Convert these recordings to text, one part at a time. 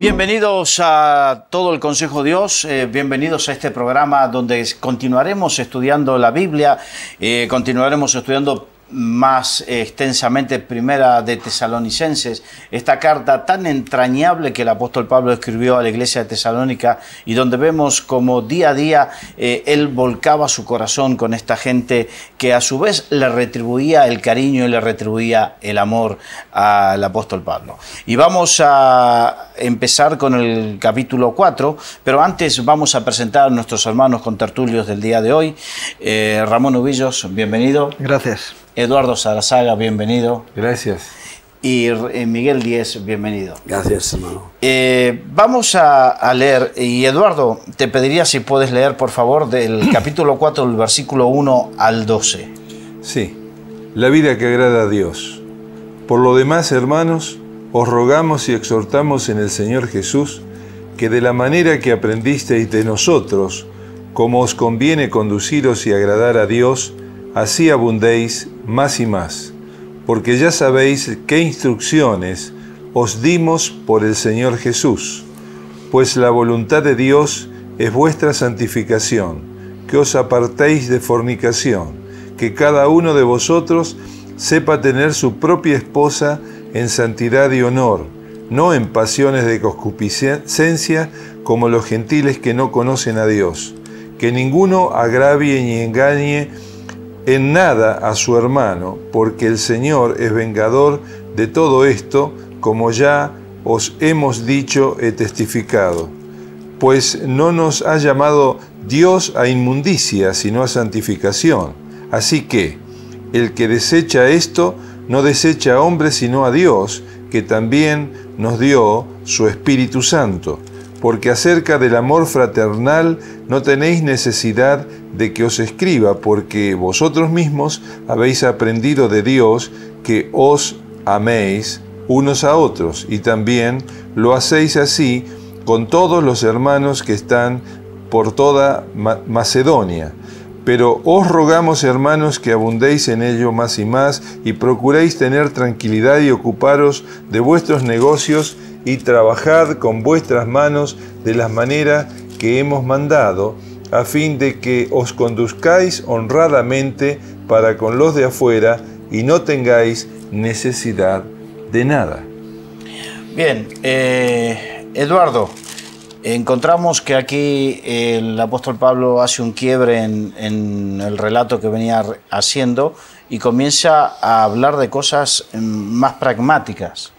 Bienvenidos a todo el Consejo Dios, bienvenidos a este programa donde continuaremos estudiando la Biblia, continuaremos estudiando más extensamente Primera de Tesalonicenses, esta carta tan entrañable que el apóstol Pablo escribió a la iglesia de Tesalónica y donde vemos como día a día él volcaba su corazón con esta gente que a su vez le retribuía el cariño y le retribuía el amor al apóstol Pablo. Y vamos a empezar con el capítulo 4, pero antes vamos a presentar a nuestros hermanos contertulios del día de hoy. Ramón Ubillos, bienvenido. Gracias. Eduardo Sarazaga, bienvenido. Gracias. Y Miguel Díez, bienvenido. Gracias, hermano. Vamos a leer, y Eduardo, te pediría si puedes leer, por favor, del capítulo 4, del versículo 1 al 12. Sí, la vida que agrada a Dios. Por lo demás, hermanos, os rogamos y exhortamos en el Señor Jesús, que de la manera que aprendisteis de nosotros, como os conviene conduciros y agradar a Dios, así abundéis más y más, porque ya sabéis qué instrucciones os dimos por el Señor Jesús, pues la voluntad de Dios es vuestra santificación, que os apartéis de fornicación, que cada uno de vosotros sepa tener su propia esposa en santidad y honor, no en pasiones de concupiscencia como los gentiles que no conocen a Dios, que ninguno agravie ni engañe en nada a su hermano, porque el Señor es vengador de todo esto, como ya os hemos dicho y testificado. Pues no nos ha llamado Dios a inmundicia, sino a santificación. Así que el que desecha esto, no desecha a hombre, sino a Dios, que también nos dio su Espíritu Santo. Porque acerca del amor fraternal no tenéis necesidad de que os escriba, porque vosotros mismos habéis aprendido de Dios que os améis unos a otros, y también lo hacéis así con todos los hermanos que están por toda Macedonia. Pero os rogamos, hermanos, que abundéis en ello más y más, y procuréis tener tranquilidad y ocuparos de vuestros negocios, y trabajad con vuestras manos de la manera que hemos mandado, a fin de que os conduzcáis honradamente para con los de afuera y no tengáis necesidad de nada. Bien, Eduardo, encontramos que aquí el apóstol Pablo hace un quiebre en el relato que venía haciendo y comienza a hablar de cosas más pragmáticas.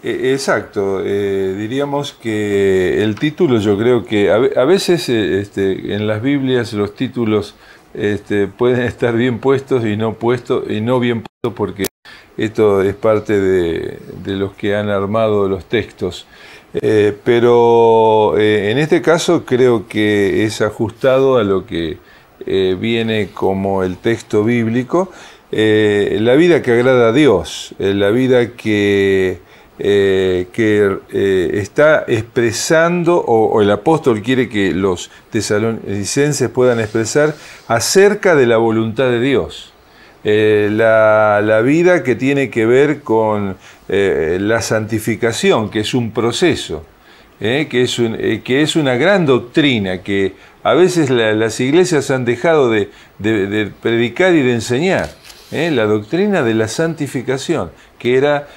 Exacto, diríamos que el título, yo creo que a veces en las Biblias los títulos pueden estar bien puestos y no bien puestos, porque esto es parte de los que han armado los textos. Pero en este caso creo que es ajustado a lo que viene como el texto bíblico, la vida que agrada a Dios, la vida que está expresando, o el apóstol quiere que los tesalonicenses puedan expresar acerca de la voluntad de Dios. La vida que tiene que ver con la santificación, que es un proceso, que es una gran doctrina que a veces las iglesias han dejado de predicar y de enseñar. La doctrina de la santificación, que era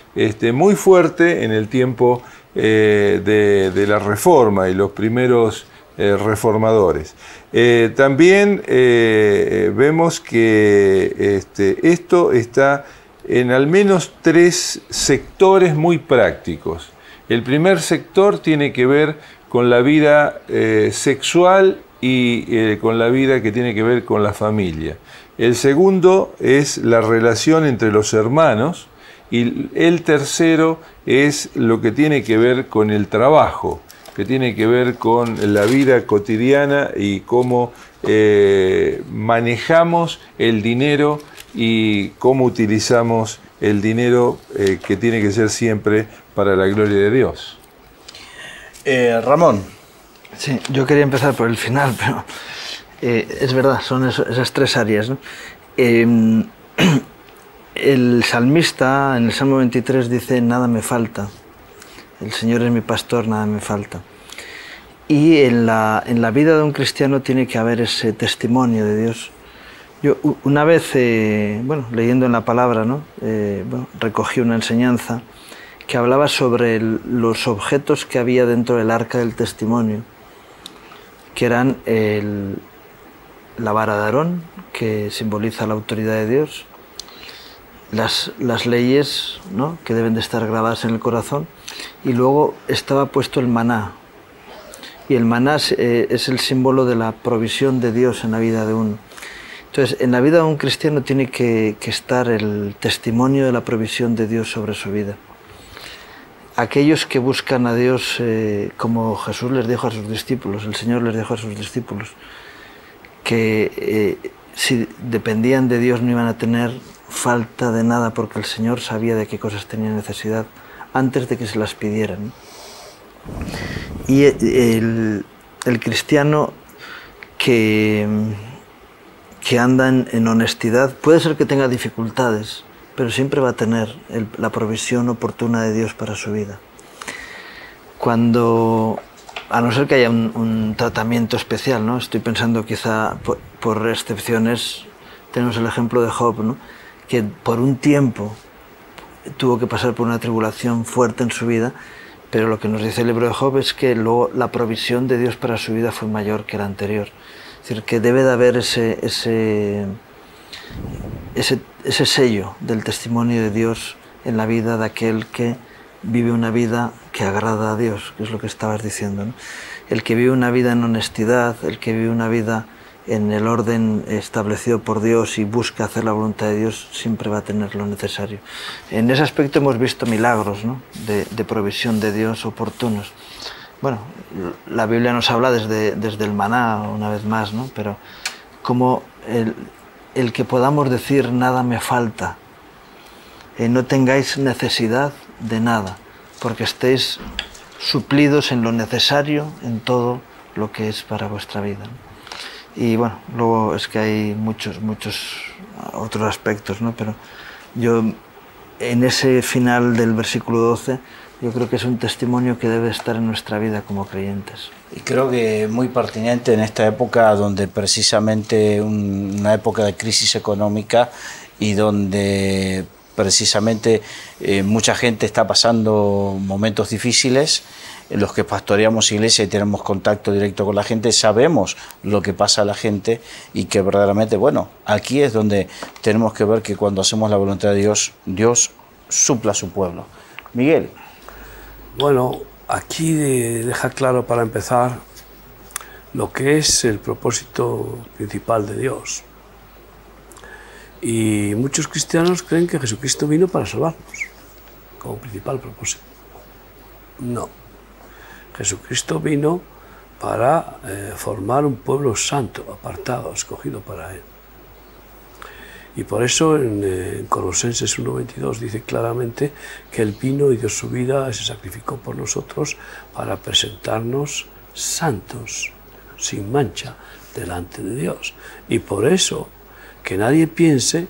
muy fuerte en el tiempo de la Reforma y los primeros reformadores. También vemos que esto está en al menos 3 sectores muy prácticos. El primer sector tiene que ver con la vida sexual y con la vida que tiene que ver con la familia. El segundo es la relación entre los hermanos, y el tercero es lo que tiene que ver con el trabajo, que tiene que ver con la vida cotidiana y cómo manejamos el dinero y cómo utilizamos el dinero, que tiene que ser siempre para la gloria de Dios. Ramón. Sí, yo quería empezar por el final, pero es verdad, son esas 3 áreas, ¿no? El salmista en el Salmo 23 dice: nada me falta. El Señor es mi pastor, nada me falta. Y en la vida de un cristiano tiene que haber ese testimonio de Dios. Yo una vez, leyendo en la palabra, ¿no? Recogí una enseñanza que hablaba sobre los objetos que había dentro del arca del testimonio, que eran la vara de Aarón, que simboliza la autoridad de Dios, las leyes, ¿no? Que deben de estar grabadas en el corazón, y luego estaba puesto el maná. Y el maná es el símbolo de la provisión de Dios en la vida de uno. Entonces, en la vida de un cristiano tiene que estar el testimonio de la provisión de Dios sobre su vida. Aquellos que buscan a Dios, como Jesús les dijo a sus discípulos, el Señor les dijo a sus discípulos, que si dependían de Dios no iban a tener falta de nada, porque el Señor sabía de qué cosas tenían necesidad antes de que se las pidieran. Y el cristiano que anda en honestidad puede ser que tenga dificultades, pero siempre va a tener la provisión oportuna de Dios para su vida. A no ser que haya un tratamiento especial, ¿no? Estoy pensando quizá por excepciones, tenemos el ejemplo de Job, ¿no? Que por un tiempo tuvo que pasar por una tribulación fuerte en su vida, pero lo que nos dice el libro de Job es que luego la provisión de Dios para su vida fue mayor que la anterior. Es decir, que debe de haber ese sello del testimonio de Dios en la vida de aquel que vive una vida que agrada a Dios, que es lo que estabas diciendo, ¿no? El que vive una vida en honestidad, el que vive una vida en el orden establecido por Dios y busca hacer la voluntad de Dios, siempre va a tener lo necesario. En ese aspecto hemos visto milagros, ¿no? de provisión de Dios oportunos. Bueno, la Biblia nos habla desde el maná, una vez más, ¿no? Pero como el que podamos decir nada me falta, no tengáis necesidad de nada, porque estéis suplidos en lo necesario, en todo lo que es para vuestra vida, ¿no? Y bueno, luego es que hay muchos otros aspectos, ¿no? Pero yo, en ese final del versículo 12, yo creo que es un testimonio que debe estar en nuestra vida como creyentes. Y creo que es muy pertinente en esta época donde precisamente una época de crisis económica y donde precisamente mucha gente está pasando momentos difíciles. Los que pastoreamos iglesia y tenemos contacto directo con la gente sabemos lo que pasa a la gente y que verdaderamente, bueno, aquí es donde tenemos que ver que cuando hacemos la voluntad de Dios, Dios supla a su pueblo. Miguel. Bueno, aquí deja claro para empezar lo que es el propósito principal de Dios. Y muchos cristianos creen que Jesucristo vino para salvarnos, como principal propósito. No. Jesucristo vino para formar un pueblo santo, apartado, escogido para Él. Y por eso en Colosenses 1:22 dice claramente que Él vino y dio su vida, se sacrificó por nosotros para presentarnos santos, sin mancha, delante de Dios. Y por eso, que nadie piense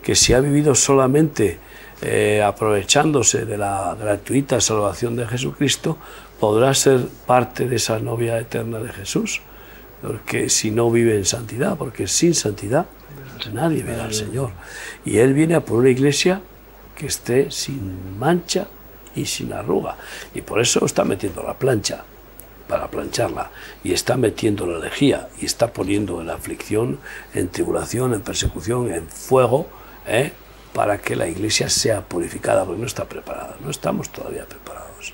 que si ha vivido solamente aprovechándose de la gratuita salvación de Jesucristo, podrá ser parte de esa novia eterna de Jesús, porque si no vive en santidad, porque sin santidad nadie verá al Señor. Y Él viene a por una iglesia que esté sin mancha y sin arruga, y por eso está metiendo la plancha, para plancharla, y está metiendo la lejía, y está poniendo en aflicción, en tribulación, en persecución, en fuego, para que la iglesia sea purificada, porque no está preparada, no estamos todavía preparados.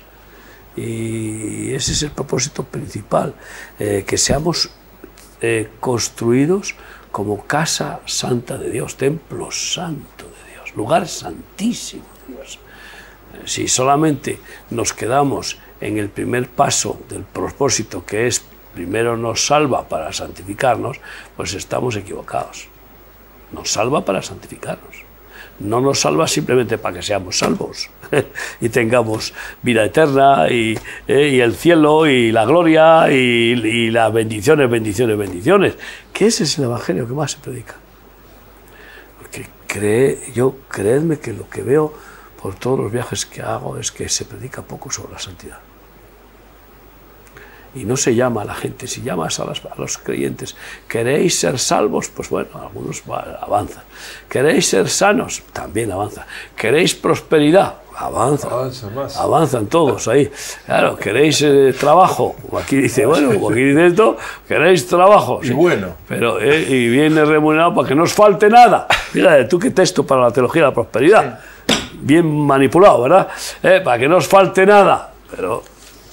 Y ese es el propósito principal, que seamos construidos como casa santa de Dios, templo santo de Dios, lugar santísimo de Dios. Si solamente nos quedamos en el primer paso del propósito, que es primero nos salva para santificarnos, pues estamos equivocados. Nos salva para santificarnos. No nos salva simplemente para que seamos salvos y tengamos vida eterna y el cielo y la gloria y las bendiciones, bendiciones, bendiciones. Que ese es el evangelio que más se predica. Porque creedme que lo que veo por todos los viajes que hago, es que se predica poco sobre la santidad. Y no se llama a la gente. Si llamas a los creyentes, ¿queréis ser salvos? Pues bueno, algunos avanzan. ¿Queréis ser sanos? También avanzan. ¿Queréis prosperidad? Avanzan todos ahí. Claro, ¿queréis trabajo? Aquí dice, bueno, aquí dice esto, ¿queréis trabajo? Y sí. bueno. Pero, y viene remunerado para que no os falte nada. Mira, tú qué texto para la teología de la prosperidad. Sí. Bien manipulado, ¿verdad? Para que no os falte nada. Pero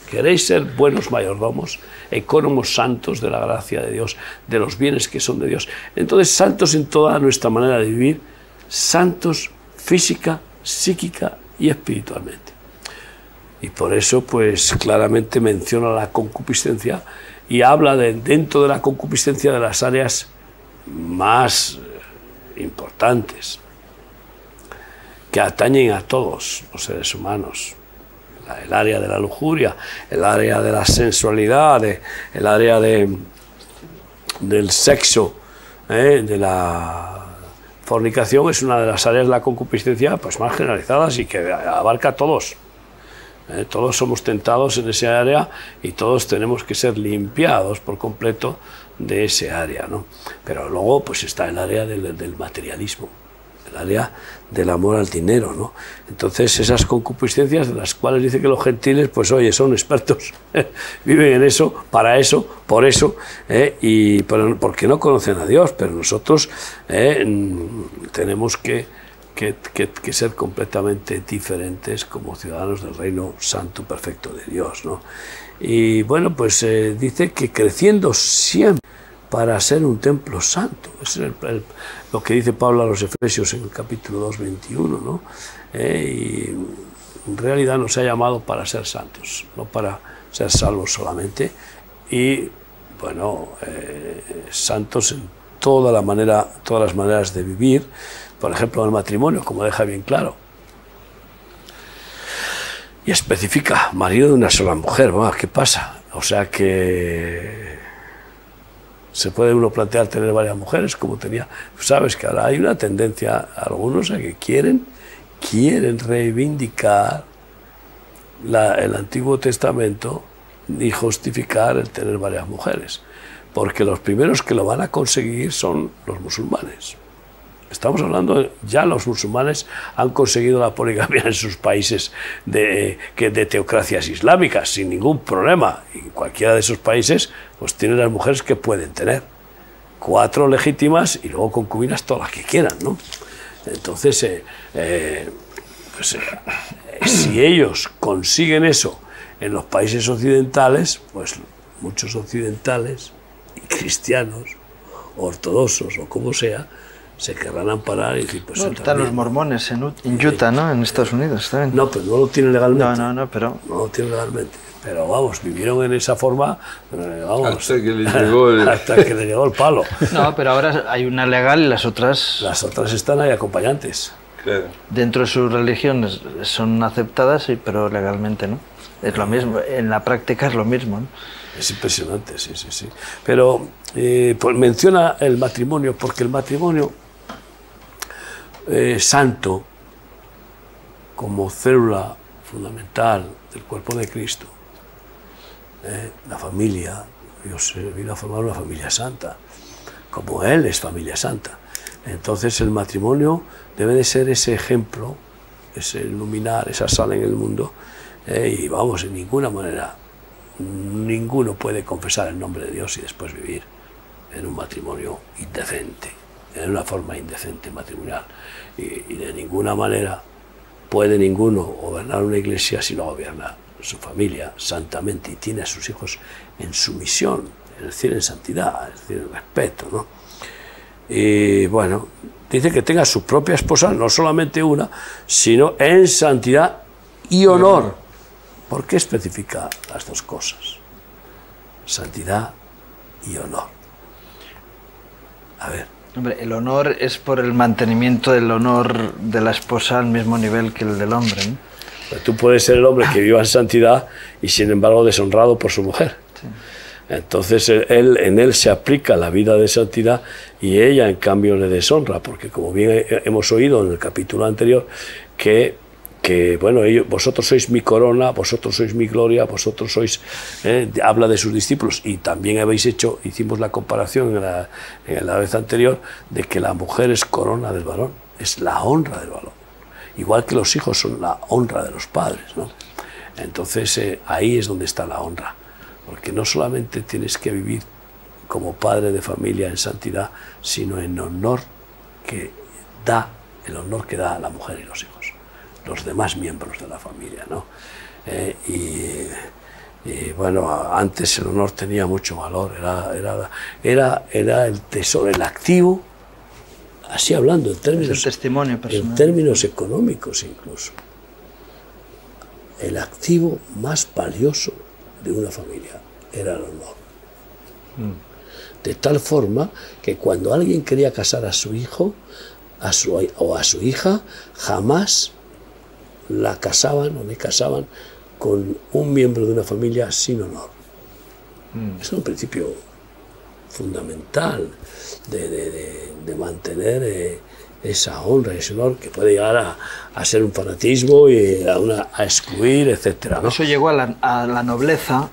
queréis ser buenos mayordomos, ecónomos santos de la gracia de Dios, de los bienes que son de Dios. Entonces, santos en toda nuestra manera de vivir, santos física, psíquica y espiritualmente. Y por eso, pues, claramente menciona la concupiscencia y habla dentro de la concupiscencia de las áreas más importantes, que atañen a todos los seres humanos. El área de la lujuria, el área de la sensualidad, el área del sexo, de la fornicación, es una de las áreas de la concupiscencia pues más generalizadas y que abarca a todos. Todos somos tentados en ese área y todos tenemos que ser limpiados por completo de ese área, ¿no? Pero luego pues está el área del materialismo, el área del amor al dinero, ¿no? Entonces esas concupiscencias de las cuales dice que los gentiles, pues oye, son expertos, viven en eso, para eso, por eso, porque no conocen a Dios, pero nosotros tenemos que ser completamente diferentes como ciudadanos del reino santo perfecto de Dios, ¿no? Y bueno, pues dice que creciendo siempre para ser un templo santo. Eso es lo que dice Pablo a los Efesios en el capítulo 2, 21, ¿no? Y en realidad nos ha llamado para ser santos, no para ser salvos solamente. Y bueno, santos en todas las maneras de vivir, por ejemplo, en el matrimonio, como deja bien claro. Y especifica, marido de una sola mujer, ¿va? ¿Qué pasa? O sea que se puede uno plantear tener varias mujeres, como tenía. Sabes que ahora hay una tendencia, algunos, a que quieren reivindicar el Antiguo Testamento y justificar el tener varias mujeres, porque los primeros que lo van a conseguir son los musulmanes. Estamos hablando, ya los musulmanes han conseguido la poligamia en sus países de teocracias islámicas sin ningún problema. Y cualquiera de esos países pues tiene las mujeres que pueden tener. 4 legítimas y luego concubinas todas las que quieran, ¿no? Entonces, si ellos consiguen eso en los países occidentales, pues muchos occidentales y cristianos, ortodoxos o como sea, se querrán amparar y decir, pues no, están los mormones en Utah, ¿no? En Estados Unidos, ¿está bien? No, pero no lo tienen legalmente. No, pero... No lo tienen legalmente. Pero vamos, vivieron en esa forma, vamos, hasta que les llegó el palo. No, pero ahora hay una legal y las otras... Las otras están ahí acompañantes. Claro. Dentro de sus religiones son aceptadas, sí, pero legalmente no. Es lo mismo, en la práctica es lo mismo, ¿no? Es impresionante, sí. Pero pues menciona el matrimonio, porque el matrimonio santo, como célula fundamental del cuerpo de Cristo, la familia, Dios vino a formar una familia santa, como Él es familia santa. Entonces el matrimonio debe de ser ese ejemplo, ese luminar, esa sal en el mundo, y vamos, en ninguna manera, ninguno puede confesar el nombre de Dios y después vivir en un matrimonio indecente, en una forma indecente matrimonial. Y de ninguna manera puede ninguno gobernar una iglesia si no gobierna su familia santamente y tiene a sus hijos en sumisión, es decir, en santidad, es decir, en respeto, ¿no? Y bueno, dice que tenga su propia esposa, no solamente una, sino en santidad y honor. ¿Por qué especifica las dos cosas? Santidad y honor. A ver. Hombre, el honor es por el mantenimiento del honor de la esposa al mismo nivel que el del hombre, ¿no? Pues tú puedes ser el hombre que viva en santidad y sin embargo deshonrado por su mujer. Sí. Entonces en él se aplica la vida de santidad y ella en cambio le deshonra, porque como bien hemos oído en el capítulo anterior, que que bueno, vosotros sois mi corona, vosotros sois mi gloria, vosotros sois, habla de sus discípulos, y también hicimos la comparación en la vez anterior, de que la mujer es corona del varón, es la honra del varón, igual que los hijos son la honra de los padres, ¿no? Entonces ahí es donde está la honra, porque no solamente tienes que vivir como padre de familia en santidad, sino en honor que da, el honor que da a la mujer y los hijos, los demás miembros de la familia, ¿no? Y bueno, antes el honor tenía mucho valor, era el tesoro, el activo, así hablando en términos, testimonio personal, en términos económicos incluso, el activo más valioso de una familia era el honor. De tal forma que cuando alguien quería casar a su hijo o a su hija, jamás la casaban o le casaban con un miembro de una familia sin honor. Es un principio fundamental de mantener esa honra, ese honor, que puede llegar a ser un fanatismo y a excluir, etc., ¿no? Eso llegó a la nobleza,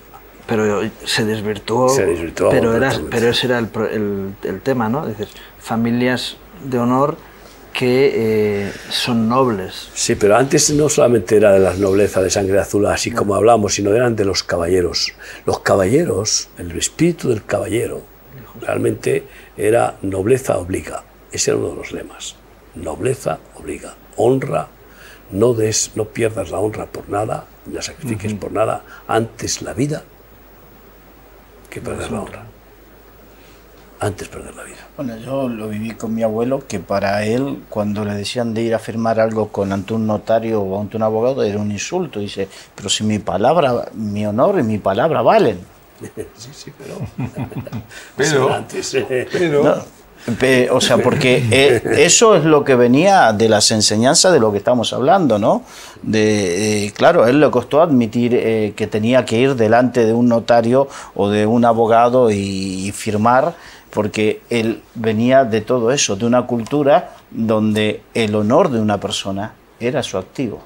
pero se desvirtuó. Pero ese era el tema, ¿no? Es decir, familias de honor que son nobles. Sí, pero antes no solamente era de las noblezas de sangre azul, así como hablamos, sino eran de los caballeros. Los caballeros, el espíritu del caballero, realmente era nobleza obliga. Ese era uno de los lemas. Nobleza obliga. Honra, no pierdas la honra por nada, la sacrifiques por nada, antes la vida que perder la honra. Antes perder la vida. Bueno, yo lo viví con mi abuelo, que para él, cuando le decían de ir a firmar algo ante un notario o ante un abogado, era un insulto. Dice, pero si mi palabra, mi honor y mi palabra valen. Sí, pero no, o sea, porque eso es lo que venía de las enseñanzas de lo que estamos hablando, ¿no? Claro, a él le costó admitir que tenía que ir delante de un notario o de un abogado y firmar, porque él venía de todo eso, de una cultura donde el honor de una persona era su activo.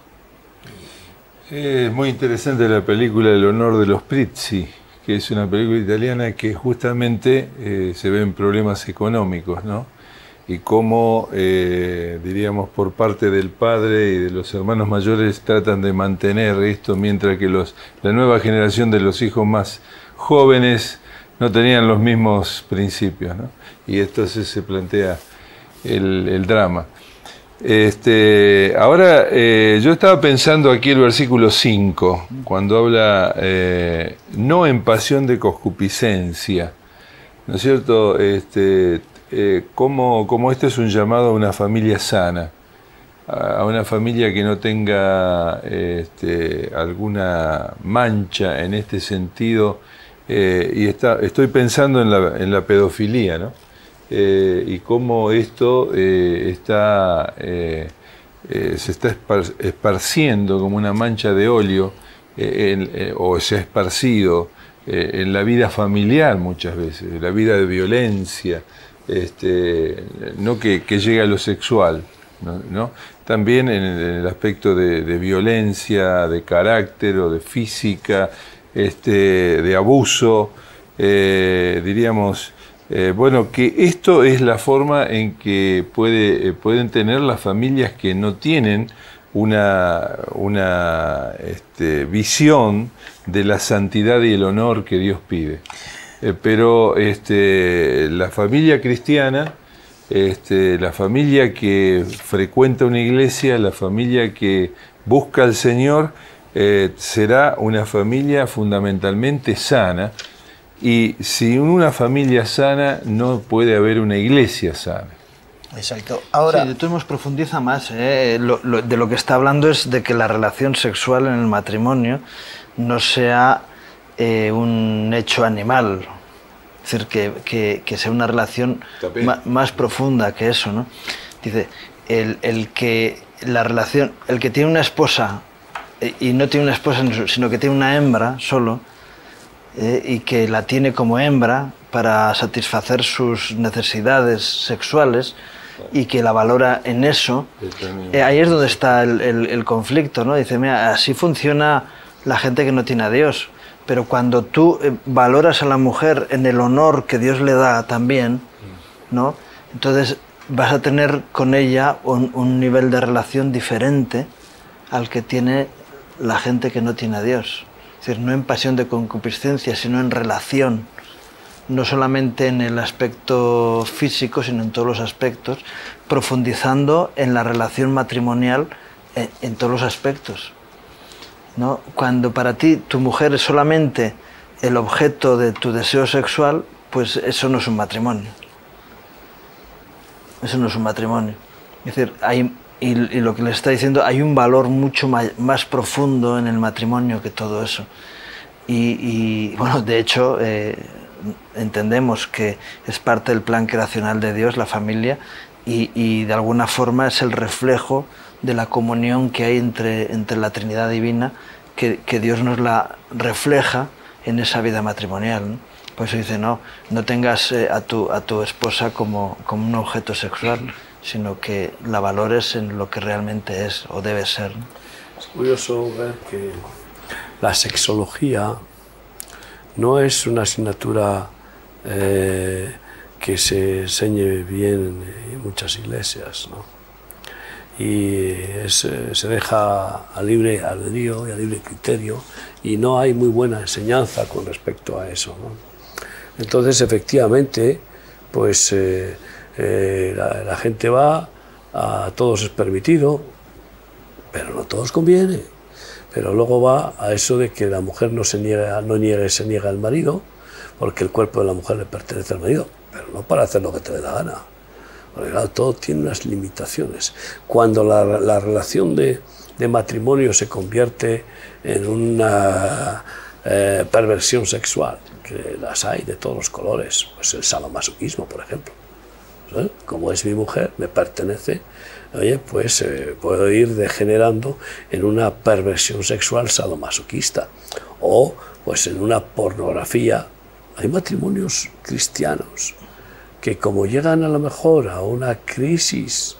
es muy interesante la película El honor de los Prizzi, que es una película italiana que justamente se ven problemas económicos, ¿no? Y cómo, diríamos, por parte del padre y de los hermanos mayores tratan de mantener esto, mientras que la nueva generación de los hijos más jóvenes no tenían los mismos principios, ¿no? Y entonces se plantea el drama. Ahora, yo estaba pensando aquí el versículo 5, cuando habla, no en pasión de concupiscencia, ¿no es cierto? Como este es un llamado a una familia sana, a una familia que no tenga alguna mancha en este sentido, y estoy pensando en la pedofilia, ¿no? Y cómo esto se está esparciendo como una mancha de óleo, o se ha esparcido en la vida familiar muchas veces, la vida de violencia, no que llegue a lo sexual, ¿no? También en el aspecto de violencia, de carácter o de física, de abuso, diríamos. Bueno, que esto es la forma en que pueden tener las familias que no tienen una visión de la santidad y el honor que Dios pide. Pero la familia cristiana, la familia que frecuenta una iglesia, la familia que busca al Señor, será una familia fundamentalmente sana. Y sin una familia sana no puede haber una iglesia sana. Exacto. Ahora, sí, de todos modos profundiza más. De lo que está hablando es de que la relación sexual en el matrimonio no sea un hecho animal. Es decir, que sea una relación más profunda que eso, ¿no? Dice, el que tiene una esposa y no tiene una esposa, sino que tiene una hembra solo, y que la tiene como hembra para satisfacer sus necesidades sexuales, y que la valora en eso, ahí es donde está el conflicto, ¿no? Dice, mira, así funciona la gente que no tiene a Dios, pero cuando tú valoras a la mujer en el honor que Dios le da también, ¿no? Entonces vas a tener con ella un nivel de relación diferente al que tiene la gente que no tiene a Dios. Es decir, no en pasión de concupiscencia, sino en relación, no solamente en el aspecto físico, sino en todos los aspectos, profundizando en la relación matrimonial en todos los aspectos, ¿no? Cuando para ti tu mujer es solamente el objeto de tu deseo sexual, pues eso no es un matrimonio. Eso no es un matrimonio. Es decir, y lo que le está diciendo, hay un valor mucho más profundo en el matrimonio que todo eso. Y bueno, de hecho, entendemos que es parte del plan creacional de Dios, la familia, y de alguna forma es el reflejo de la comunión que hay entre la Trinidad Divina, que Dios nos la refleja en esa vida matrimonial, ¿no? Por eso dice, no tengas a tu esposa como un objeto sexual, sino que la valores en lo que realmente es o debe ser, ¿no? Es curioso ver que la sexología no es una asignatura que se enseñe bien en muchas iglesias, ¿no? Y se deja a libre albedrío y a libre criterio, y no hay muy buena enseñanza con respecto a eso, ¿no? Entonces, efectivamente, pues la gente va, a todos es permitido, pero no a todos conviene. Pero luego va a eso de que la mujer no se niega al marido, porque el cuerpo de la mujer le pertenece al marido, pero no para hacer lo que te dé la gana. Porque claro, todo tiene unas limitaciones. Cuando la relación de matrimonio se convierte en una perversión sexual, que las hay de todos los colores, pues el sadomasoquismo, por ejemplo. ¿Sí? Como es mi mujer, me pertenece, oye, pues puedo ir degenerando en una perversión sexual sadomasoquista, o pues en una pornografía. Hay matrimonios cristianos que, como llegan a lo mejor a una crisis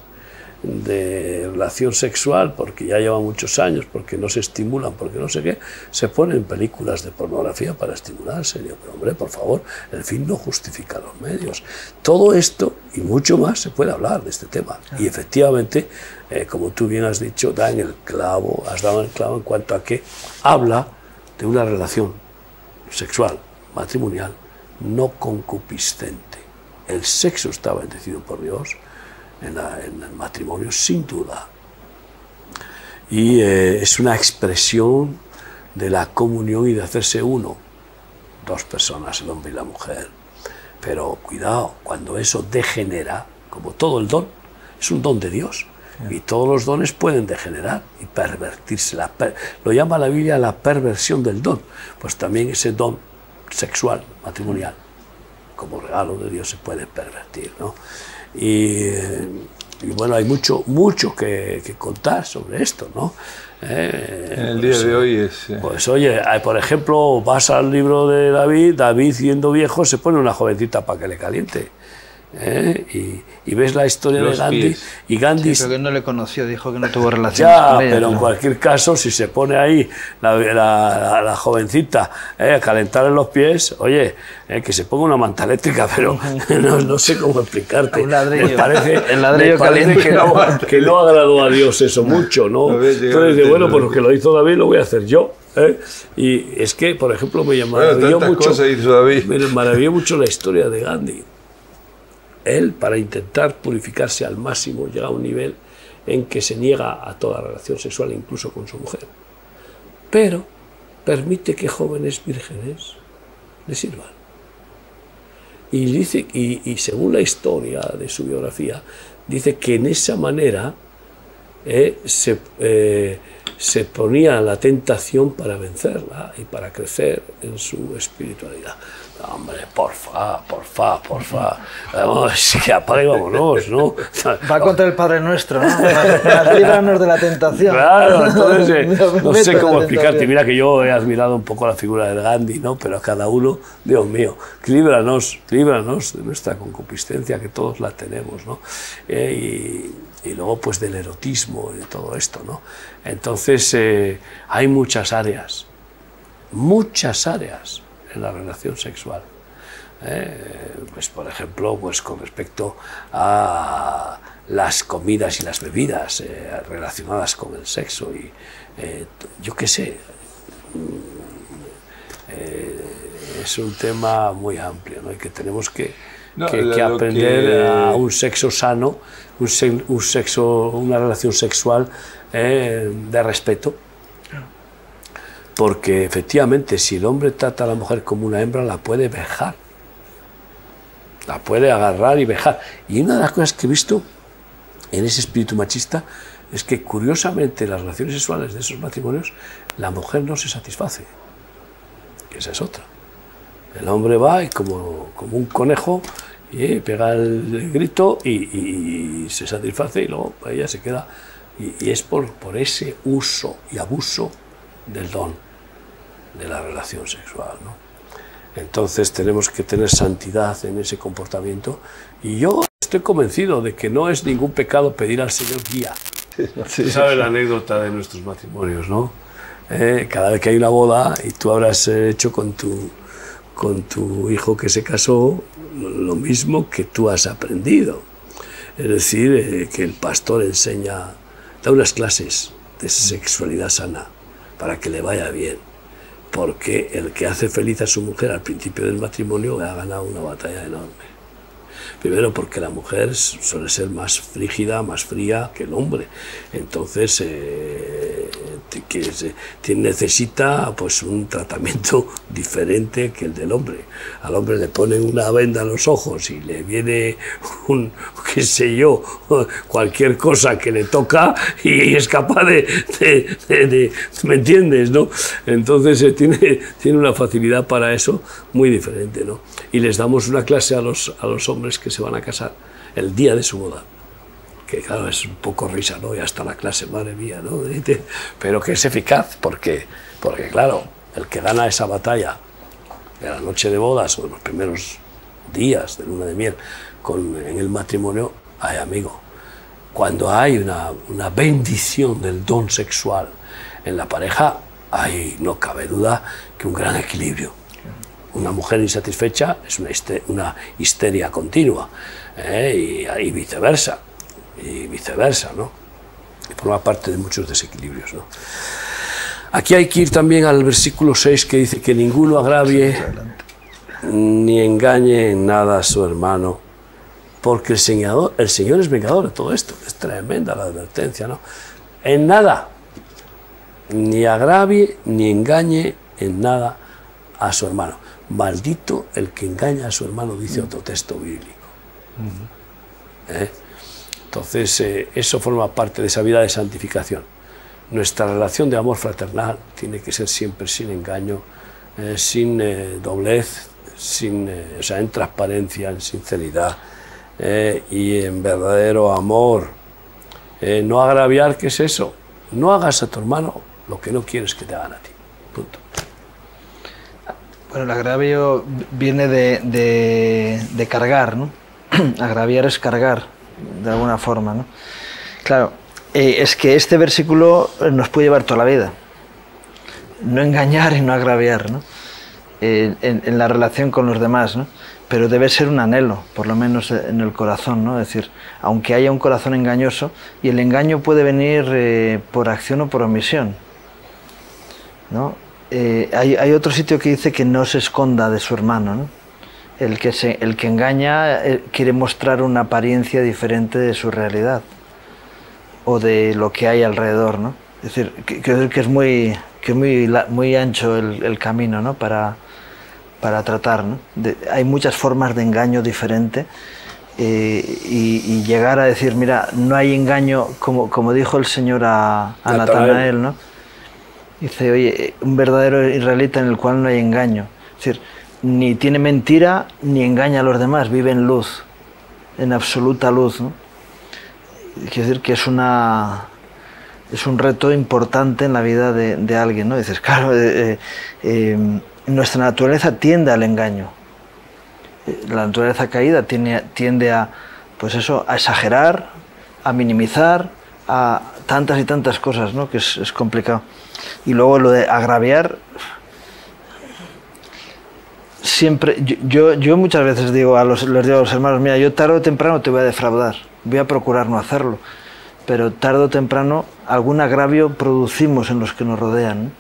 de relación sexual, porque ya llevan muchos años, porque no se estimulan, porque no sé qué, se ponen películas de pornografía para estimularse. Y digo, pero hombre, por favor, el fin no justifica los medios. Todo esto y mucho más se puede hablar de este tema. Y efectivamente, como tú bien has dicho, has dado en el clavo en cuanto a que habla de una relación sexual, matrimonial, no concupiscente. El sexo está bendecido por Dios en el matrimonio, sin duda. Y es una expresión de la comunión y de hacerse uno, dos personas, el hombre y la mujer. Pero cuidado, cuando eso degenera, como todo el don, es un don de Dios. Y todos los dones pueden degenerar y pervertirse. Lo llama la Biblia la perversión del don. Pues también ese don sexual, matrimonial, como regalo de Dios, se puede pervertir, ¿no? Y bueno, hay mucho que contar sobre esto, ¿no? En el día de hoy es... Pues oye, por ejemplo, vas al libro de David siendo viejo se pone una jovencita para que le caliente. Y ves la historia de Gandhi, y Gandhi... Sí, pero que no le conoció, dijo que no tuvo relaciones con ella. Pero en cualquier caso, si se pone ahí la jovencita a calentarle los pies, oye, que se ponga una manta eléctrica, pero no sé cómo explicarte. Un ladrillo. Me parece caliente. que no agradó a Dios eso mucho, ¿no? Entonces, bueno, pues lo que lo hizo David lo voy a hacer yo. Y es que, por ejemplo, me maravilló mucho la historia de Gandhi. Él, para intentar purificarse al máximo, llega a un nivel en que se niega a toda relación sexual, incluso con su mujer. Pero permite que jóvenes vírgenes le sirvan. Y dice, y según la historia de su biografía, dice que en esa manera se ponía la tentación para vencerla y para crecer en su espiritualidad. No, hombre, porfa. Vamos, que apague, vámonos, ¿no? Va contra el Padre Nuestro, ¿no? Líbranos de la tentación. Claro, entonces, no sé cómo explicarte. Mira que yo he admirado un poco la figura del Gandhi, ¿no? Pero cada uno, Dios mío, líbranos de nuestra concupiscencia, que todos la tenemos, ¿no? Y luego, pues, del erotismo y de todo esto, ¿no? Entonces, hay muchas áreas en la relación sexual. Pues, por ejemplo, pues, con respecto a las comidas y las bebidas relacionadas con el sexo y yo qué sé, es un tema muy amplio, ¿no? Y que tenemos que aprender a un sexo sano, una relación sexual de respeto. Porque efectivamente, si el hombre trata a la mujer como una hembra, la puede vejar, la puede agarrar y vejar. Y una de las cosas que he visto en ese espíritu machista es que, curiosamente, en las relaciones sexuales de esos matrimonios, la mujer no se satisface. Esa es otra. El hombre va y como un conejo y pega el grito y se satisface, y luego ella se queda. Y es por ese uso y abuso del don de la relación sexual, ¿no? Entonces tenemos que tener santidad en ese comportamiento, y yo estoy convencido de que no es ningún pecado pedir al Señor guía. Sí. ¿Sabes la anécdota de nuestros matrimonios, no? Cada vez que hay una boda y tú habrás hecho con tu hijo que se casó lo mismo que tú has aprendido, es decir, que el pastor da unas clases de sexualidad sana para que le vaya bien, porque el que hace feliz a su mujer al principio del matrimonio ha ganado una batalla enorme. Primero, porque la mujer suele ser más frígida, más fría que el hombre, entonces necesita, pues, un tratamiento diferente que el del hombre. Al hombre le ponen una venda en los ojos y le viene qué sé yo, cualquier cosa que le toca y es capaz de ¿me entiendes, no? Entonces tiene una facilidad para eso muy diferente, ¿no? Y les damos una clase a los hombres que se van a casar el día de su boda, que claro, es un poco risa, ¿no? Y hasta la clase, madre mía, ¿no? Pero que es eficaz, porque claro, el que gana esa batalla de la noche de bodas o de los primeros días de luna de miel en el matrimonio, ay, amigo, cuando hay una bendición del don sexual en la pareja, no cabe duda que un gran equilibrio. Una mujer insatisfecha es una histeria continua, y viceversa, ¿no? Y forma parte de muchos desequilibrios, ¿no? Aquí hay que ir también al versículo 6, que dice que ninguno agravie ni engañe en nada a su hermano, porque el Señor es vengador de todo esto. Es tremenda la advertencia, ¿no? En nada, ni agravie ni engañe en nada a su hermano. Maldito el que engaña a su hermano, dice otro texto bíblico. Entonces, eso forma parte de esa vida de santificación. Nuestra relación de amor fraternal tiene que ser siempre sin engaño, sin doblez, en transparencia, en sinceridad y en verdadero amor. No agraviar, ¿qué es eso? No hagas a tu hermano lo que no quieres que te hagan a ti. Punto. Bueno, el agravio viene de cargar, ¿no? Agraviar es cargar, de alguna forma, ¿no? Claro, es que este versículo nos puede llevar toda la vida. No engañar y no agraviar, ¿no? En la relación con los demás, ¿no? Pero debe ser un anhelo, por lo menos en el corazón, ¿no? Es decir, aunque haya un corazón engañoso, y el engaño puede venir por acción o por omisión, ¿no? Hay otro sitio que dice que no se esconda de su hermano, ¿no? El que engaña quiere mostrar una apariencia diferente de su realidad o de lo que hay alrededor, ¿no? Es decir, que es muy ancho el camino, ¿no? para tratar, ¿no? Hay muchas formas de engaño diferente y llegar a decir, mira, no hay engaño, como dijo el Señor a Natanael, ¿no? Dice, oye, un verdadero israelita en el cual no hay engaño. Es decir, ni tiene mentira ni engaña a los demás, vive en luz, en absoluta luz, ¿no? Quiere decir que es un reto importante en la vida de alguien, ¿no? Dices, claro, nuestra naturaleza tiende al engaño. La naturaleza caída tiende a, pues eso, a exagerar, a minimizar, a tantas y tantas cosas, ¿no? Que es complicado. Y luego lo de agraviar, siempre, yo muchas veces les digo a los hermanos, mira, yo tarde o temprano te voy a defraudar, voy a procurar no hacerlo, pero tarde o temprano algún agravio producimos en los que nos rodean, ¿no?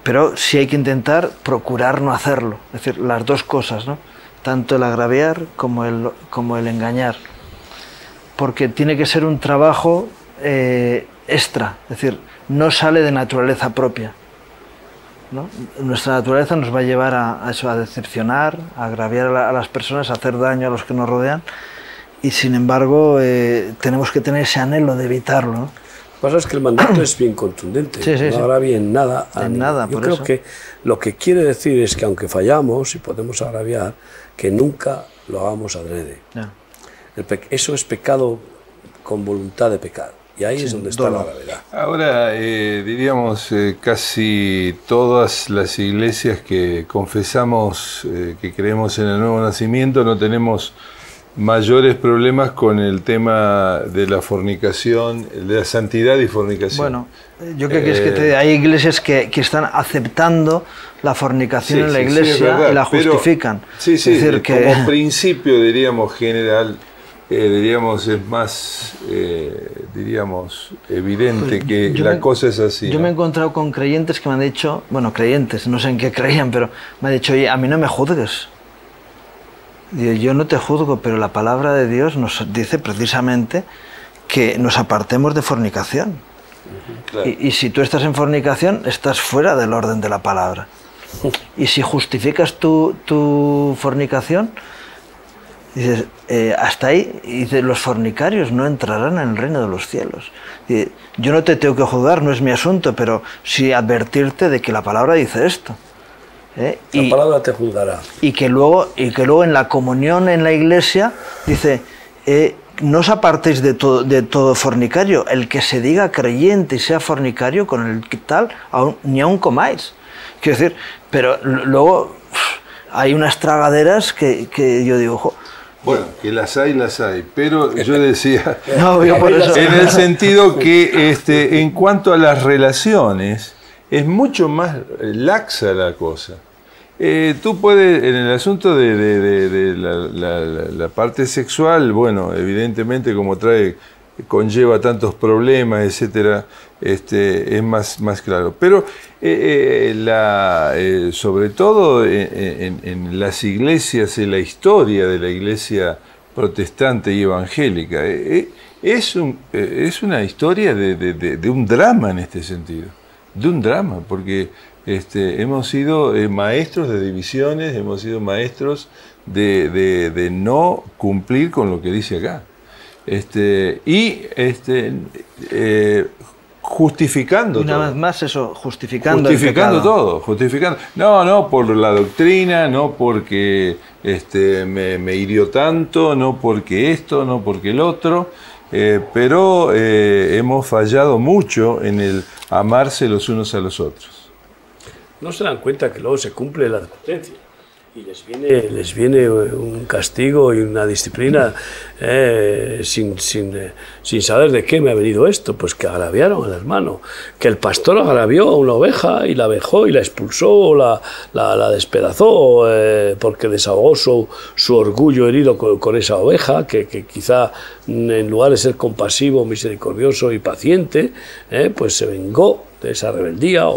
Pero sí hay que intentar procurar no hacerlo, es decir, las dos cosas, ¿no? Tanto el agraviar como el engañar, porque tiene que ser un trabajo extra, es decir, no sale de naturaleza propia, ¿no? Nuestra naturaleza nos va a llevar a eso, a decepcionar, a agraviar a las personas, a hacer daño a los que nos rodean, y sin embargo tenemos que tener ese anhelo de evitarlo, ¿no? Lo que pasa es que el mandato es bien contundente, no agravie en nada a en nada. Yo creo que lo que quiere decir es que aunque fallamos y podemos agraviar, que nunca lo hagamos adrede. No. Eso es pecado con voluntad de pecar, y ahí es donde está la gravedad. Ahora, diríamos, casi todas las iglesias que confesamos que creemos en el nuevo nacimiento no tenemos mayores problemas con el tema de la fornicación, de la santidad y fornicación. Bueno, yo creo que es que hay iglesias que están aceptando la fornicación en la iglesia, verdad, y la justifican. Sí, es decir, como principio, diríamos, general, diríamos, es más, diríamos, evidente pues que la cosa es así. Yo me he encontrado con creyentes que me han dicho, bueno, creyentes, no sé en qué creían, pero me han dicho, oye, a mí no me juzgues. Yo no te juzgo, pero la palabra de Dios nos dice precisamente que nos apartemos de fornicación. Claro. Y si tú estás en fornicación, estás fuera del orden de la palabra. Y si justificas tu fornicación, dices, hasta ahí, y dices, los fornicarios no entrarán en el reino de los cielos. Y yo no te tengo que juzgar, no es mi asunto, pero sí advertirte de que la palabra dice esto. La palabra te juzgará. Y que luego en la comunión en la iglesia dice, no os apartéis de todo fornicario, el que se diga creyente y sea fornicario, con el tal ni aun comáis. Quiero decir, pero luego hay unas tragaderas que yo digo, ojo. Bueno, que las hay, pero yo decía, por eso. En el sentido que en cuanto a las relaciones, es mucho más laxa la cosa. Tú puedes, en el asunto de la parte sexual, bueno, evidentemente como conlleva tantos problemas, etcétera, es más claro. Pero sobre todo en las iglesias, en la historia de la iglesia protestante y evangélica, es una historia de un drama en este sentido. De un drama, porque hemos sido maestros de divisiones, hemos sido maestros de no cumplir con lo que dice acá. Justificando una todo. vez más eso, justificando todo, justificando. No por la doctrina, no porque me hirió tanto, no porque esto, no porque el otro. Pero hemos fallado mucho en el amarse los unos a los otros. No se dan cuenta que luego se cumple la advertencia y les viene un castigo y una disciplina sin saber de qué me ha venido esto, pues que agraviaron al hermano, que el pastor agravió a una oveja y la vejó y la expulsó, la despedazó porque desahogó su orgullo herido con esa oveja, que quizá en lugar de ser compasivo, misericordioso y paciente, pues se vengó de esa rebeldía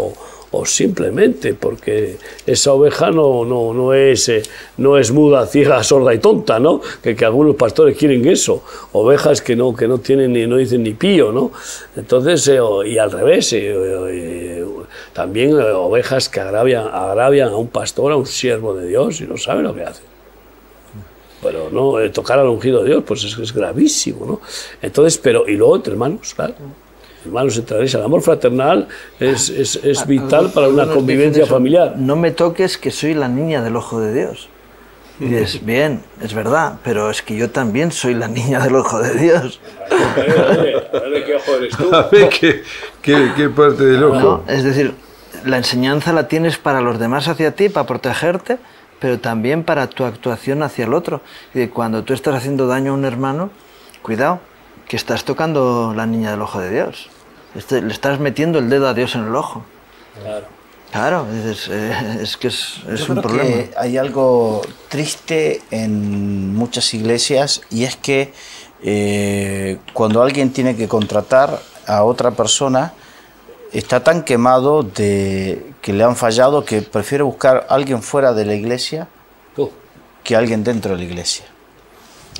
o simplemente porque esa oveja no es muda, ciega, sorda y tonta, ¿no? Que algunos pastores quieren eso, ovejas que no tienen no dicen ni pío, ¿no? Entonces, y al revés, también ovejas que agravian a un pastor, a un siervo de Dios, y no saben lo que hacen. pero no tocar al ungido de Dios, pues es gravísimo, ¿no? Entonces, y luego entre hermanos, claro. Hermanos, entre el amor fraternal es vital para una convivencia familiar. No me toques, que soy la niña del ojo de Dios. Y dices, bien, es verdad, pero es que yo también soy la niña del ojo de Dios. ¿Qué ojo eres tú? A ver qué parte del ojo. ¿No? Es decir, la enseñanza la tienes para los demás hacia ti, para protegerte, pero también para tu actuación hacia el otro. Y cuando tú estás haciendo daño a un hermano, cuidado, que estás tocando la niña del ojo de Dios. Le estás metiendo el dedo a Dios en el ojo. Claro. Claro, es que es un problema. Que hay algo triste en muchas iglesias, y es que cuando alguien tiene que contratar a otra persona, está tan quemado de que le han fallado que prefiere buscar a alguien fuera de la iglesia que a alguien dentro de la iglesia.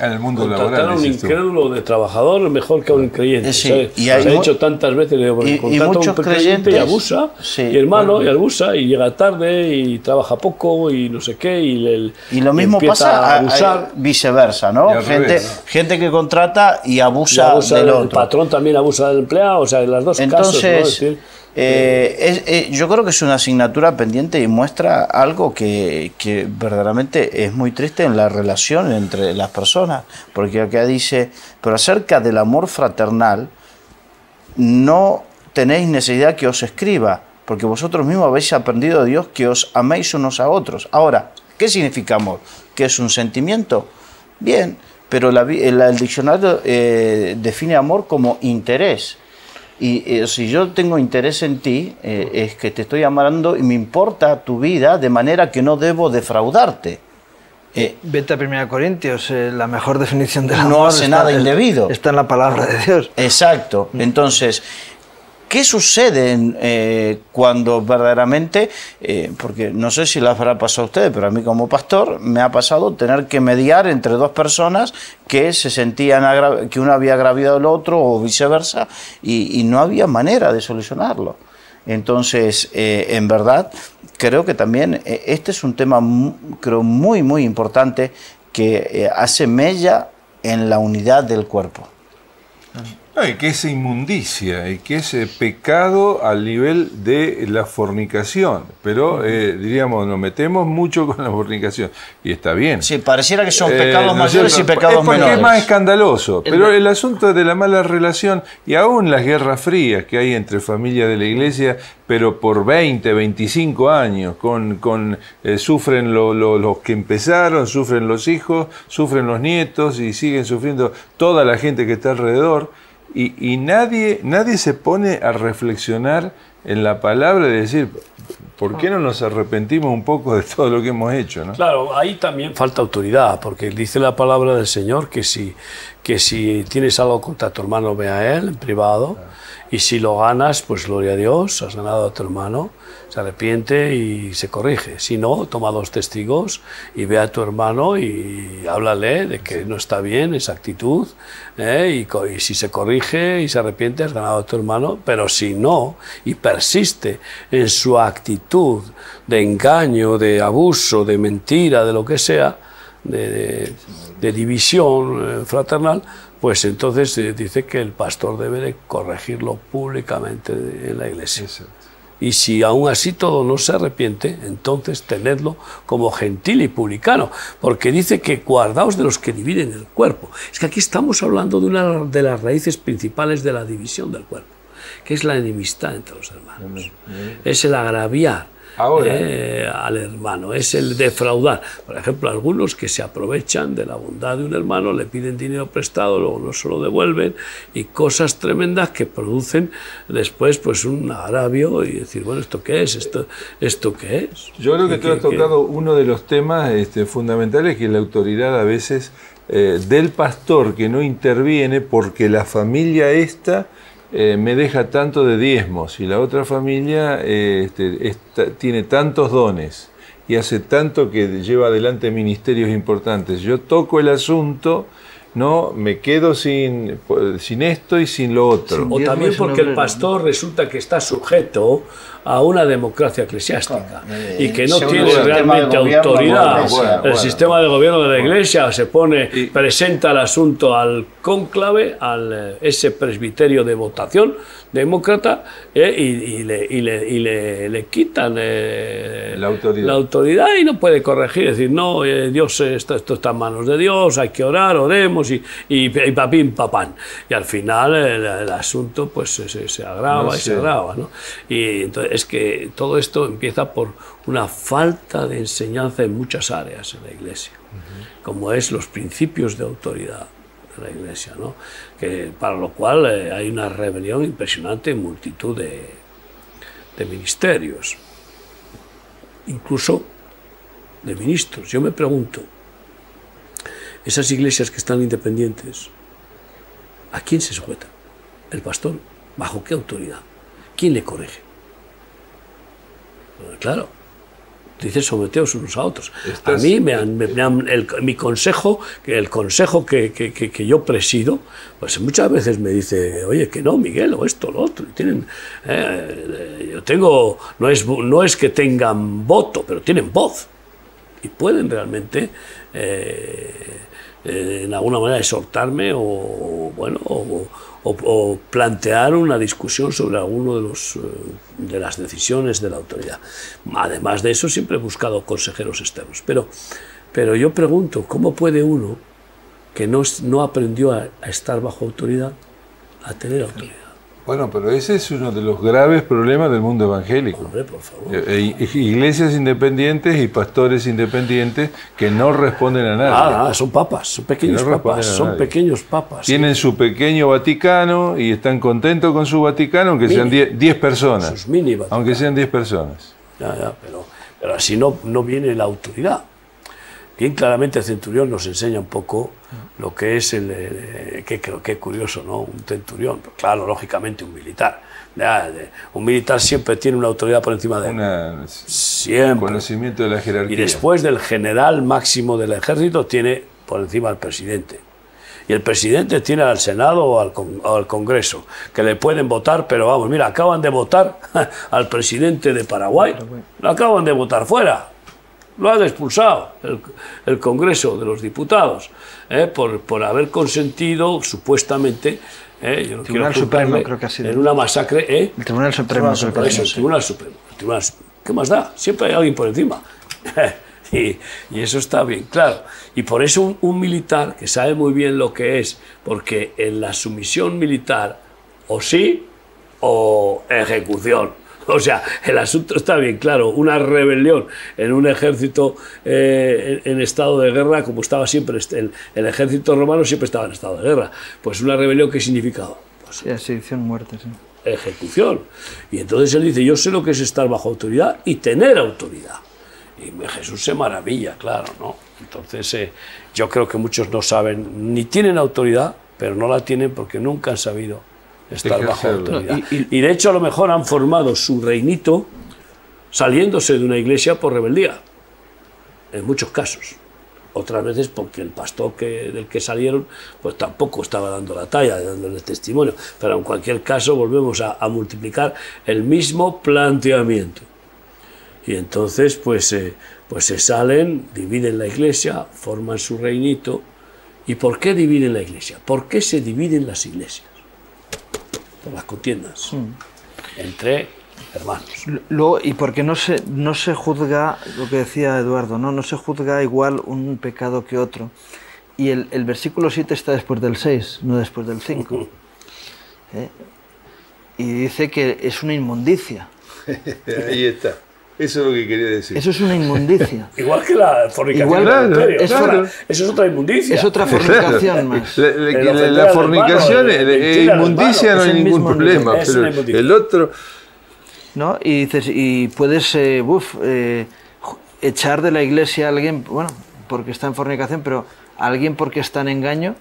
En el mundo Contratar laboral, a un incrédulo de trabajador es mejor que a un creyente. Sí, y se ha hecho tantas veces, contrata a un creyente y abusa, sí, y hermano, y abusa, y llega tarde, y trabaja poco, y no sé qué, y lo mismo pasa a abusar. Viceversa, ¿no? Gente que contrata y abusa del otro. El patrón también abusa del empleado, o sea, en las dos casos, ¿no? Es decir, yo creo que es una asignatura pendiente y muestra algo que verdaderamente es muy triste en la relación entre las personas, porque acá dice, pero acerca del amor fraternal no tenéis necesidad que os escriba, porque vosotros mismos habéis aprendido de Dios que os améis unos a otros. Ahora, ¿qué significa amor? ¿Qué es un sentimiento? Bien, pero el diccionario define amor como interés. Y si yo tengo interés en ti, es que te estoy amando y me importa tu vida, de manera que no debo defraudarte. Vete a 1 Corintios, la mejor definición del amor. No hace nada indebido. Está en la palabra de Dios. Exacto. Entonces, ¿qué sucede cuando verdaderamente, porque no sé si les habrá pasado a ustedes, pero a mí como pastor me ha pasado tener que mediar entre dos personas que se sentían que uno había agraviado al otro o viceversa, y no había manera de solucionarlo? Entonces, en verdad, creo que también este es un tema creo muy, muy importante que hace mella en la unidad del cuerpo. No, y que es inmundicia, y que es pecado al nivel de la fornicación. Pero, diríamos, nos metemos mucho con la fornicación. Y está bien. Sí, pareciera que son pecados mayores y pecados porque menores. Es más escandaloso. Pero el asunto de la mala relación, y aún las guerras frías que hay entre familias de la iglesia, pero por 20, 25 años, sufren los que empezaron, sufren los hijos, sufren los nietos, y siguen sufriendo toda la gente que está alrededor. Y nadie se pone a reflexionar en la palabra de decir, ¿por qué no nos arrepentimos un poco de todo lo que hemos hecho, ¿no? Claro, ahí también falta autoridad, porque dice la palabra del Señor que si tienes algo contra tu hermano, ve a él en privado, y si lo ganas, pues gloria a Dios, has ganado a tu hermano, se arrepiente y se corrige. Si no, toma 2 testigos y ve a tu hermano y háblale de que no está bien esa actitud, y si se corrige y se arrepiente, has ganado a tu hermano. Pero si no, y persiste en su actitud de engaño, de abuso, de mentira, de lo que sea, de división fraternal, pues entonces dice que el pastor debe de corregirlo públicamente en la iglesia. Exacto. Y si aún así todo no se arrepiente, entonces tenedlo como gentil y publicano, porque dice que guardaos de los que dividen el cuerpo. Es que aquí estamos hablando de una de las raíces principales de la división del cuerpo, que es la enemistad entre los hermanos. Es el agraviar al hermano, es el defraudar. Por ejemplo, algunos que se aprovechan de la bondad de un hermano, le piden dinero prestado, luego no se lo devuelven, y cosas tremendas que producen después pues un agravio y decir, bueno, ¿esto qué es? ¿Esto qué es? Yo creo que tú has tocado uno de los temas fundamentales, que es la autoridad a veces del pastor, que no interviene porque la familia me deja tanto de diezmos y la otra familia tiene tantos dones y hace tanto que lleva adelante ministerios importantes. Yo toco el asunto, no me quedo sin esto y sin lo otro. O también porque el pastor resulta que está sujeto a una democracia eclesiástica y que no según tiene el sistema realmente de gobierno de la autoridad. Iglesia. El sistema de gobierno de la Iglesia se pone, presenta el asunto al cónclave, al ese presbiterio de votación demócrata, y le quitan la autoridad y no puede corregir, es decir, no, Dios, esto está en manos de Dios, hay que orar, oremos y papín papán, y al final el asunto pues se agrava y se agrava, ¿no? Y entonces es que todo esto empieza por una falta de enseñanza en muchas áreas en la Iglesia, como es los principios de autoridad de la Iglesia, ¿no? Que para lo cual hay una rebelión impresionante en multitud de ministerios, incluso de ministros. Yo me pregunto, esas iglesias que están independientes, ¿a quién se sujetan? ¿El pastor? ¿Bajo qué autoridad? ¿Quién le corrige? Bueno, claro, dice someteos unos a otros. A mí mi consejo, el consejo que yo presido, pues muchas veces me dice, oye, que no, Miguel, o esto, lo otro. Tienen, yo tengo, no es que tengan voto, pero tienen voz. Y pueden realmente, en alguna manera, exhortarme o plantear una discusión sobre alguno de las decisiones de la autoridad. Además de eso, siempre he buscado consejeros externos. Pero yo pregunto, ¿cómo puede uno que no aprendió a estar bajo autoridad, a tener autoridad? Bueno, pero ese es uno de los graves problemas del mundo evangélico. Hombre, por favor. Iglesias independientes y pastores independientes que no responden a nadie. Son papas, son pequeños papas, son pequeños papas. Tienen su pequeño Vaticano y están contentos con su Vaticano, aunque sean 10 personas. Sus mini Vaticanos. Aunque sean 10 personas. Pero así no viene la autoridad. Bien claramente el centurión nos enseña un poco lo que es qué curioso, ¿no? Un centurión, claro, lógicamente un militar. Un militar siempre tiene una autoridad por encima de él. Siempre. Conocimiento de la jerarquía. Y después del general máximo del ejército tiene por encima al presidente. Y el presidente tiene al Senado o al Congreso, que le pueden votar, pero vamos, mira, acaban de votar al presidente de Paraguay, lo acaban de votar fuera. Lo han expulsado el Congreso de los Diputados por haber consentido, supuestamente, yo no quiero Supremo, creo que ha sido. En una masacre. El Tribunal Supremo. El Tribunal Supremo. ¿Qué más da? Siempre hay alguien por encima. Y eso está bien claro. Y por eso un militar que sabe muy bien lo que es, porque en la sumisión militar o sí o ejecución. O sea, el asunto está bien claro. Una rebelión en un ejército en estado de guerra, como estaba siempre, el ejército romano siempre estaba en estado de guerra. Pues una rebelión, ¿qué significaba? Pues, sedición, muerte, sí. Ejecución. Y entonces él dice, yo sé lo que es estar bajo autoridad y tener autoridad. Y Jesús se maravilla, claro, ¿no? Entonces yo creo que muchos no saben, ni tienen autoridad, pero no la tienen porque nunca han sabido estar bajo autoridad. Y de hecho a lo mejor han formado su reinito saliéndose de una iglesia por rebeldía, en muchos casos. Otras veces porque el pastor del que salieron pues tampoco estaba dando la talla, dándole testimonio. Pero en cualquier caso volvemos a multiplicar el mismo planteamiento. Y entonces pues se salen, dividen la iglesia, forman su reinito. ¿Y por qué dividen la iglesia? ¿Por qué se dividen las iglesias? Por las contiendas entre hermanos. Y porque no se juzga, lo que decía Eduardo, no se juzga igual un pecado que otro. Y el versículo 7 está después del 6, no después del 5. Y dice que es una inmundicia. Ahí está. Eso es lo que quería decir. Eso es una inmundicia. Igual que la fornicación. Eso es otra inmundicia. Es otra fornicación más. La fornicación es inmundicia, no hay ningún problema. Pero el otro... ¿No? Y dices, y puedes echar de la iglesia a alguien, bueno, porque está en fornicación, pero a alguien porque está en engaño,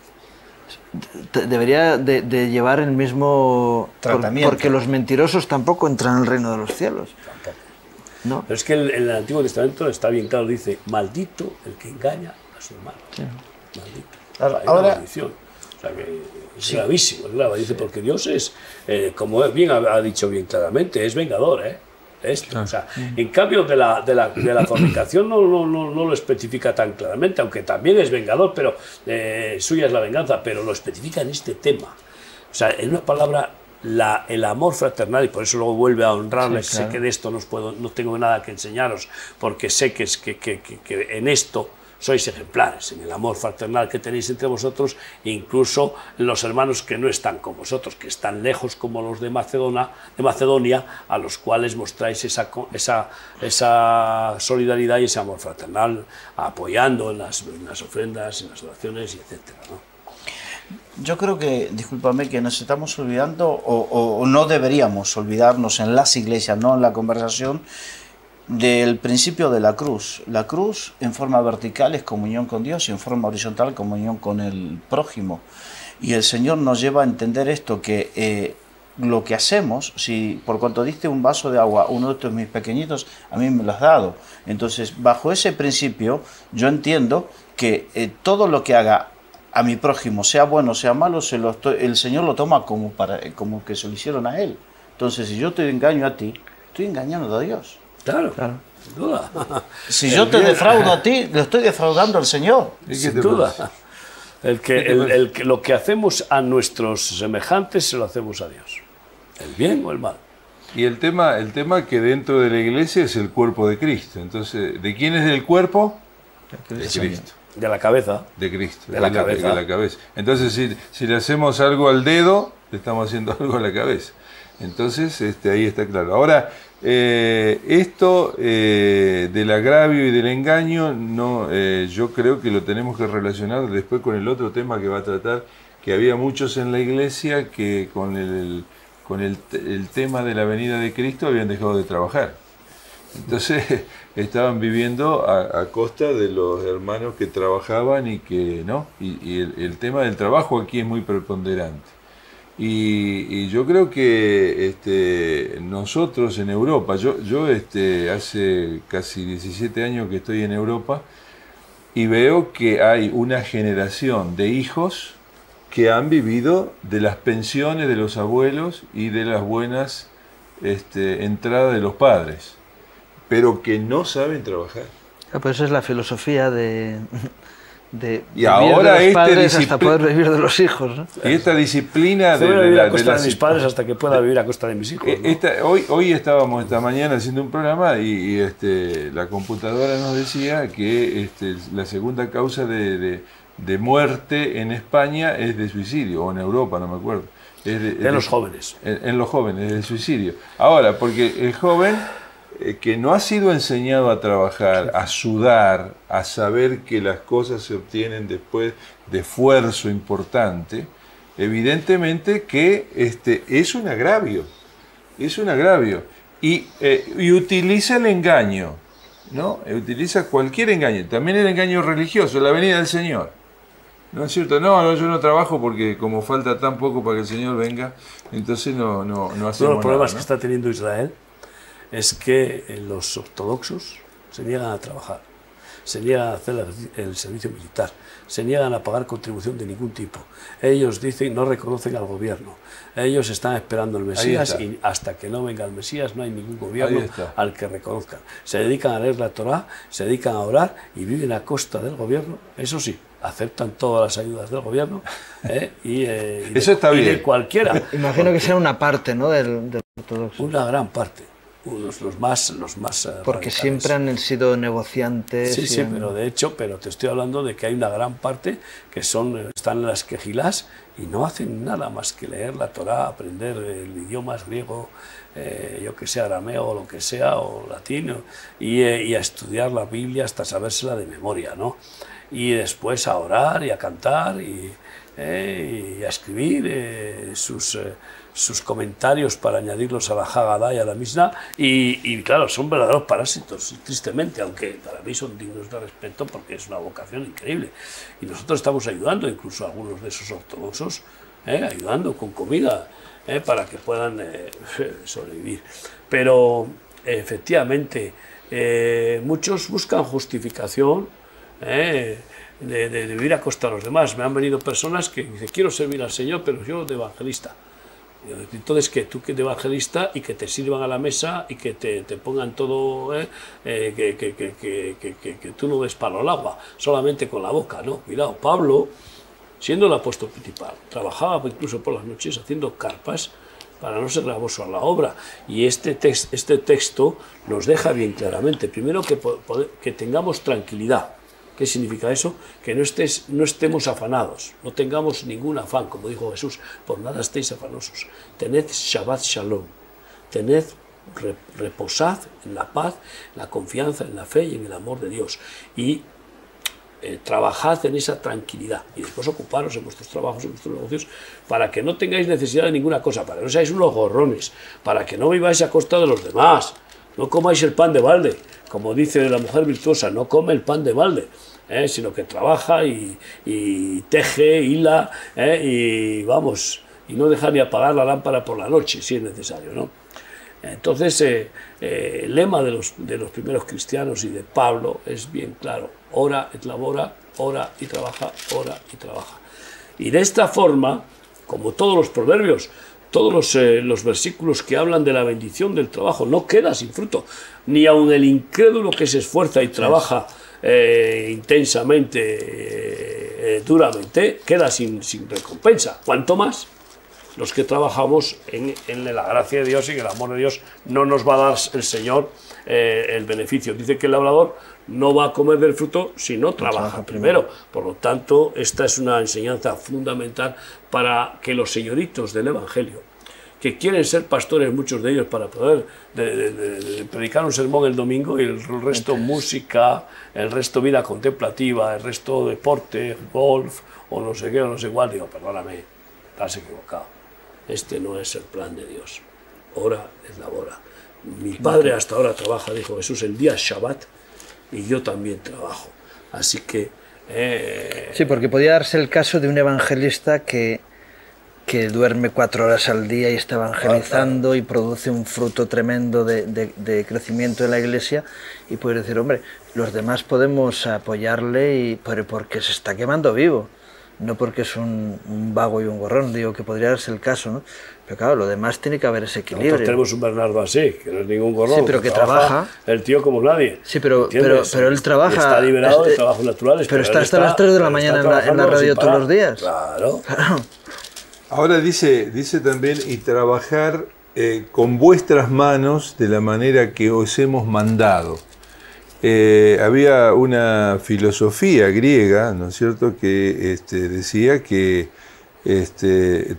debería de llevar el mismo tratamiento. Porque los mentirosos tampoco entran en el reino de los cielos. ¿No? Pero es que en el Antiguo Testamento está bien claro, dice, maldito el que engaña a su hermano. Sí. Maldito. Ahora, maldición. O sea que es gravísimo, es grave. Dice, porque Dios es, como bien ha dicho bien claramente, es vengador, esto. O sea, en cambio de la fornicación no lo especifica tan claramente, aunque también es vengador, pero suya es la venganza, pero lo especifica en este tema. O sea, en una palabra, el amor fraternal, y por eso luego vuelve a honrarles. Sí, claro. Sé que de esto no tengo nada que enseñaros, porque sé que en esto sois ejemplares, en el amor fraternal que tenéis entre vosotros, incluso los hermanos que no están con vosotros, que están lejos, como los de Macedonia, a los cuales mostráis esa solidaridad y ese amor fraternal, apoyando en las ofrendas, en las oraciones, etcétera, ¿no? Yo creo que, discúlpame, que nos estamos olvidando, o no deberíamos olvidarnos en las iglesias, no en la conversación, del principio de la cruz. La cruz en forma vertical es comunión con Dios y en forma horizontal comunión con el prójimo. Y el Señor nos lleva a entender esto, que lo que hacemos, si por cuanto diste un vaso de agua a uno de estos mis pequeñitos, a mí me lo has dado. Entonces, bajo ese principio, yo entiendo que todo lo que haga a mi prójimo, sea bueno o sea malo, el Señor lo toma como que se lo hicieron a Él. Entonces, si yo te engaño a ti, estoy engañando a Dios. Claro, sin duda. Si yo te defraudo a ti, le estoy defraudando al Señor. Sin duda. Lo que hacemos a nuestros semejantes se lo hacemos a Dios. El bien o el mal. Y el tema que dentro de la iglesia es el cuerpo de Cristo. Entonces, ¿de quién es el cuerpo? De Cristo. De la cabeza. De Cristo. De la cabeza. Entonces, si le hacemos algo al dedo, le estamos haciendo algo a la cabeza. Entonces, ahí está claro. Ahora, esto del agravio y del engaño, yo creo que lo tenemos que relacionar después con el otro tema que va a tratar, que había muchos en la iglesia que con el tema de la venida de Cristo habían dejado de trabajar. Entonces estaban viviendo a costa de los hermanos que trabajaban y que no. Y el tema del trabajo aquí es muy preponderante. Y yo creo que nosotros en Europa, yo hace casi 17 años que estoy en Europa y veo que hay una generación de hijos que han vivido de las pensiones de los abuelos y de las buenas entradas de los padres, pero que no saben trabajar. Pues esa es la filosofía de y ahora de los padres hasta poder vivir de los hijos, ¿no? Y esta disciplina de vivir a costa de mis padres hasta que pueda vivir a costa de mis hijos, ¿no? Hoy estábamos esta mañana haciendo un programa y la computadora nos decía que la segunda causa de muerte en España es de suicidio, o en Europa, no me acuerdo. En los jóvenes. En los jóvenes, es de suicidio. Ahora, porque el joven que no ha sido enseñado a trabajar, a sudar, a saber que las cosas se obtienen después de esfuerzo importante, evidentemente que es un agravio, y utiliza el engaño, ¿no? Utiliza cualquier engaño, también el engaño religioso, la venida del Señor. ¿No es cierto? No, yo no trabajo porque como falta tan poco para que el Señor venga, entonces no hacemos nada. Uno de los problemas que está teniendo Israel es que los ortodoxos se niegan a trabajar, se niegan a hacer el servicio militar, se niegan a pagar contribución de ningún tipo. Ellos dicen, no reconocen al gobierno, ellos están esperando el Mesías y hasta que no venga el Mesías no hay ningún gobierno al que reconozcan. Se dedican a leer la Torá, se dedican a orar y viven a costa del gobierno, eso sí, aceptan todas las ayudas del gobierno eso está bien. Y de cualquiera. Imagino que sea una parte, ¿no?, del ortodoxo. Una gran parte. Los más porque radicales. Siempre han sido negociantes. Sí, pero de hecho, te estoy hablando de que hay una gran parte que están en las quejilás y no hacen nada más que leer la Torá, aprender el idioma griego, yo que sé, arameo o lo que sea, o latino, y a estudiar la Biblia hasta sabérsela de memoria, ¿no? Y después a orar y a cantar y a escribir sus comentarios para añadirlos a la Haggadah y a la Mishnah, y claro, son verdaderos parásitos, tristemente, aunque para mí son dignos de respeto porque es una vocación increíble. Y nosotros estamos ayudando, incluso a algunos de esos ortodoxos, ayudando con comida para que puedan sobrevivir. Pero efectivamente, muchos buscan justificación de vivir a costa de los demás. Me han venido personas que dicen, quiero servir al Señor, pero yo de evangelista. Entonces, que tú que de evangelista y que te sirvan a la mesa y que te pongan todo, que tú no des palo al agua, solamente con la boca, ¿no? Cuidado, Pablo, siendo el apóstol principal, trabajaba incluso por las noches haciendo carpas para no ser gravoso a la obra. Y este texto nos deja bien claramente, primero, que tengamos tranquilidad. ¿Qué significa eso? Que no estemos afanados, no tengamos ningún afán, como dijo Jesús, por nada estéis afanosos. Tened Shabbat Shalom, reposad en la paz, la confianza, en la fe y en el amor de Dios. Y trabajad en esa tranquilidad y después ocuparos en vuestros trabajos, en vuestros negocios, para que no tengáis necesidad de ninguna cosa, para que no seáis unos gorrones, para que no viváis a costa de los demás, no comáis el pan de balde, como dice la mujer virtuosa, no come el pan de balde, sino que trabaja y teje, hila, y vamos, y no deja ni apagar la lámpara por la noche, si es necesario, ¿no? Entonces, el lema de los primeros cristianos y de Pablo es bien claro: ora et labora, ora y trabaja, ora y trabaja. Y de esta forma, como todos los proverbios, todos los versículos que hablan de la bendición del trabajo, no queda sin fruto, ni aun el incrédulo que se esfuerza y trabaja intensamente, duramente, queda sin recompensa. ¿Cuánto más los que trabajamos en la gracia de Dios y en el amor de Dios? No nos va a dar el Señor el beneficio. Dice que el labrador no va a comer del fruto si no trabaja primero. Por lo tanto, esta es una enseñanza fundamental para que los señoritos del Evangelio, que quieren ser pastores, muchos de ellos, para poder predicar un sermón el domingo y el resto música, el resto vida contemplativa, el resto deporte, golf o no sé qué o no sé cuál, digo, perdóname, estás equivocado. Este no es el plan de Dios. Ora es labora. Mi padre hasta ahora trabaja, dijo Jesús, el día Shabbat, y yo también trabajo. Así que... Sí, porque podría darse el caso de un evangelista que duerme 4 horas al día y está evangelizando y produce un fruto tremendo de crecimiento de la iglesia, y puede decir, hombre, los demás podemos apoyarle porque se está quemando vivo, no porque es un vago y un gorrón. Digo que podría darse el caso, ¿no? Pero claro, lo demás tiene que haber ese equilibrio. Nosotros tenemos un Bernardo así, que no es ningún gorrón. Sí, pero que trabaja. El tío como nadie. Sí, pero él trabaja. Está liberado de trabajos naturales. Pero está hasta las 3 de la mañana en la radio todos los días. Claro. Ahora dice también, y trabajar con vuestras manos de la manera que os hemos mandado. Había una filosofía griega, ¿no es cierto?, que decía que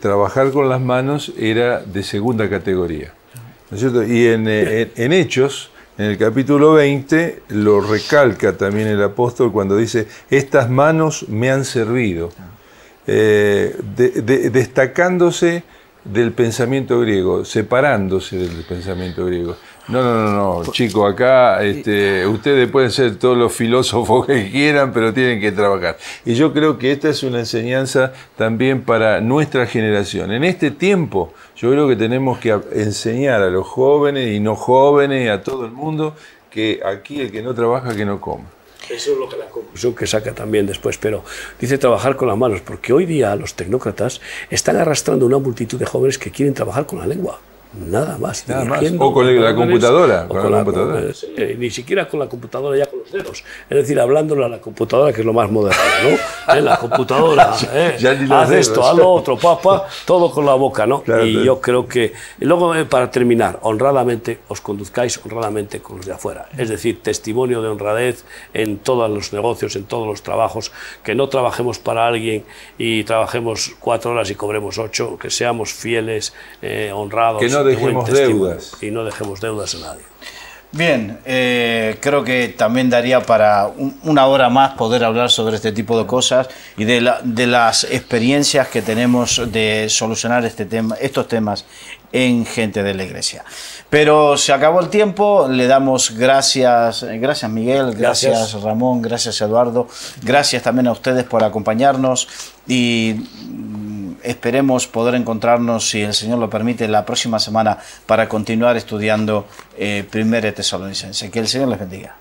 trabajar con las manos era de segunda categoría, ¿no es cierto? Y en Hechos, en el capítulo 20, lo recalca también el apóstol cuando dice, estas manos me han servido, destacándose del pensamiento griego, separándose del pensamiento griego. No, chico, acá ustedes pueden ser todos los filósofos que quieran, pero tienen que trabajar. Y yo creo que esta es una enseñanza también para nuestra generación. En este tiempo, yo creo que tenemos que enseñar a los jóvenes y no jóvenes, a todo el mundo, que aquí el que no trabaja, que no coma. Eso es lo que la conclusión que saca también después, pero dice trabajar con las manos, porque hoy día los tecnócratas están arrastrando una multitud de jóvenes que quieren trabajar con la lengua. Nada más. O con la computadora. Ni siquiera con la computadora, ya con los dedos. Es decir, hablándole a la computadora, que es lo más moderno, ¿no? La computadora, haz esto, haz lo otro, papá, todo con la boca, ¿no? Claro, y yo creo que... Y luego, para terminar, honradamente, os conduzcáis honradamente con los de afuera. Es decir, testimonio de honradez en todos los negocios, en todos los trabajos, que no trabajemos para alguien y trabajemos 4 horas y cobremos 8, que seamos fieles, honrados. Que no dejemos deudas. Y no dejemos deudas a nadie. Bien, creo que también daría para una hora más poder hablar sobre este tipo de cosas y de las experiencias que tenemos de solucionar estos temas en gente de la iglesia. Pero se acabó el tiempo, le damos gracias Miguel, gracias Ramón, gracias Eduardo, gracias también a ustedes por acompañarnos y esperemos poder encontrarnos, si el Señor lo permite, la próxima semana para continuar estudiando 1 Tesalonicenses. Que el Señor les bendiga.